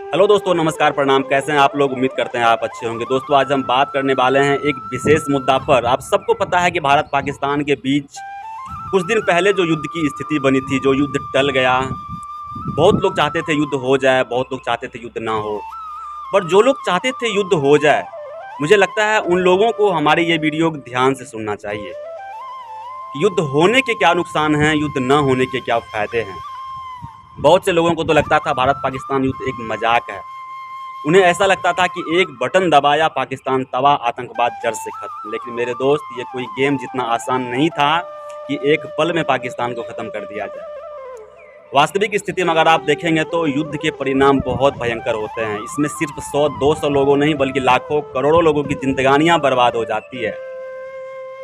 Hello दोस्तों, नमस्कार, प्रणाम। कैसे हैं आप लोग? उम्मीद करते हैं आप अच्छे होंगे। दोस्तों, आज हम बात करने वाले हैं एक विशेष मुद्दा पर। आप सबको पता है कि भारत पाकिस्तान के बीच कुछ दिन पहले जो युद्ध की स्थिति बनी थी, जो युद्ध टल गया। बहुत लोग चाहते थे युद्ध हो जाए, बहुत लोग चाहते थे युद्ध ना हो। पर जो लोग चाहते थे युद्ध हो जाए, मुझे लगता है उन लोगों को हमारी ये वीडियो ध्यान से सुनना चाहिए कि युद्ध होने के क्या नुकसान हैं, युद्ध न होने के क्या फ़ायदे हैं। बहुत से लोगों को तो लगता था भारत पाकिस्तान युद्ध एक मजाक है। उन्हें ऐसा लगता था कि एक बटन दबाया, पाकिस्तान तबाह, आतंकवाद जड़ से खत्म। लेकिन मेरे दोस्त, ये कोई गेम जितना आसान नहीं था कि एक पल में पाकिस्तान को ख़त्म कर दिया जाए। वास्तविक स्थिति में अगर आप देखेंगे तो युद्ध के परिणाम बहुत भयंकर होते हैं। इसमें सिर्फ 100-200 लोगों नहीं, बल्कि लाखों करोड़ों लोगों की जिंदगानियां बर्बाद हो जाती है।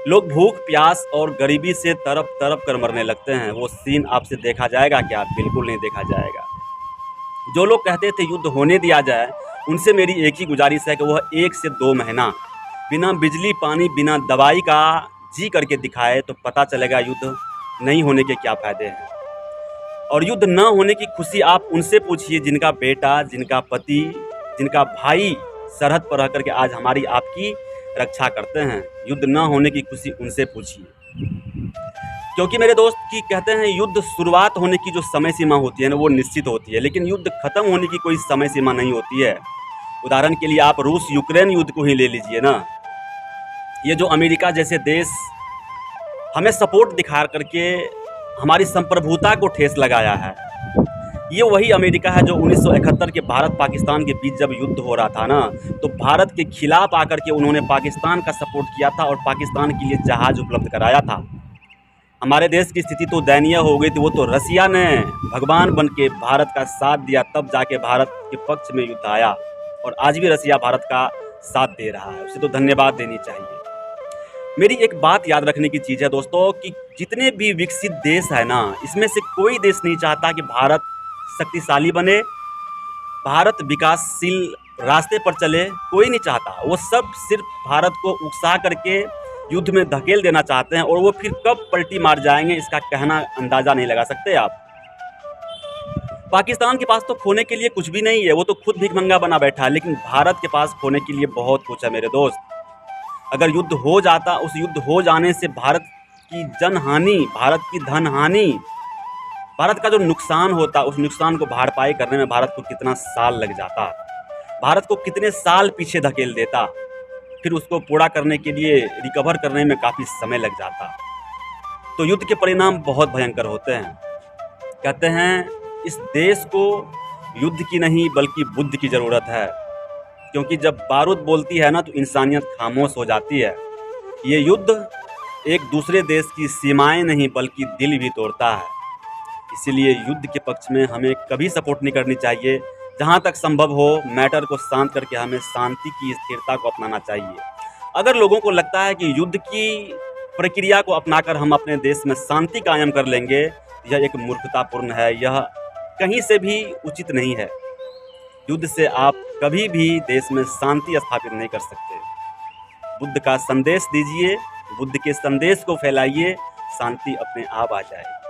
लोग भूख, प्यास और गरीबी से तड़प तड़प कर मरने लगते हैं। वो सीन आपसे देखा जाएगा क्या? बिल्कुल नहीं देखा जाएगा। जो लोग कहते थे युद्ध होने दिया जाए, उनसे मेरी एक ही गुजारिश है कि वह 1 से 2 महीना बिना बिजली, पानी, बिना दवाई का जी करके दिखाए, तो पता चलेगा युद्ध नहीं होने के क्या फ़ायदे हैं। और युद्ध न होने की खुशी आप उनसे पूछिए जिनका बेटा, जिनका पति, जिनका भाई सरहद पर रह करके आज हमारी आपकी रक्षा करते हैं। युद्ध न होने की खुशी उनसे पूछिए। क्योंकि मेरे दोस्त की कहते हैं, युद्ध शुरुआत होने की जो समय सीमा होती है ना, वो निश्चित होती है, लेकिन युद्ध खत्म होने की कोई समय सीमा नहीं होती है। उदाहरण के लिए आप रूस यूक्रेन युद्ध को ही ले लीजिए ना। ये जो अमेरिका जैसे देश हमें सपोर्ट दिखा करके हमारी संप्रभुता को ठेस लगाया है, ये वही अमेरिका है जो 1971 के भारत पाकिस्तान के बीच जब युद्ध हो रहा था ना, तो भारत के खिलाफ आकर के उन्होंने पाकिस्तान का सपोर्ट किया था और पाकिस्तान के लिए जहाज़ उपलब्ध कराया था। हमारे देश की स्थिति तो दयनीय हो गई थी। वो तो रसिया ने भगवान बन के भारत का साथ दिया, तब जाके भारत के पक्ष में युद्ध आया। और आज भी रसिया भारत का साथ दे रहा है, उसे तो धन्यवाद देनी चाहिए। मेरी एक बात याद रखने की चीज़ है दोस्तों कि जितने भी विकसित देश है ना, इसमें से कोई देश नहीं चाहता कि भारत शक्तिशाली बने, भारत विकासशील रास्ते पर चले। कोई नहीं चाहता। वो सब सिर्फ भारत को उकसा करके युद्ध में धकेल देना चाहते हैं, और वो फिर कब पलटी मार जाएंगे इसका कहना अंदाज़ा नहीं लगा सकते आप। पाकिस्तान के पास तो खोने के लिए कुछ भी नहीं है, वो तो खुद भिखमंगा बना बैठा है। लेकिन भारत के पास खोने के लिए बहुत कुछ है मेरे दोस्त। अगर युद्ध हो जाता, उस युद्ध हो जाने से भारत की जनहानि, भारत की धनहानि, भारत का जो नुकसान होता, उस नुकसान को भरपाई करने में भारत को कितना साल लग जाता, भारत को कितने साल पीछे धकेल देता, फिर उसको पूरा करने के लिए रिकवर करने में काफ़ी समय लग जाता। तो युद्ध के परिणाम बहुत भयंकर होते हैं। कहते हैं, इस देश को युद्ध की नहीं बल्कि बुद्ध की ज़रूरत है, क्योंकि जब बारूद बोलती है ना, तो इंसानियत खामोश हो जाती है। ये युद्ध एक दूसरे देश की सीमाएं नहीं बल्कि दिल भी तोड़ता है। इसीलिए युद्ध के पक्ष में हमें कभी सपोर्ट नहीं करनी चाहिए। जहाँ तक संभव हो, मैटर को शांत करके हमें शांति की स्थिरता को अपनाना चाहिए। अगर लोगों को लगता है कि युद्ध की प्रक्रिया को अपनाकर हम अपने देश में शांति कायम कर लेंगे, यह एक मूर्खतापूर्ण है, यह कहीं से भी उचित नहीं है। युद्ध से आप कभी भी देश में शांति स्थापित नहीं कर सकते। बुद्ध का संदेश दीजिए, बुद्ध के संदेश को फैलाइए, शांति अपने आप आ जाएगी।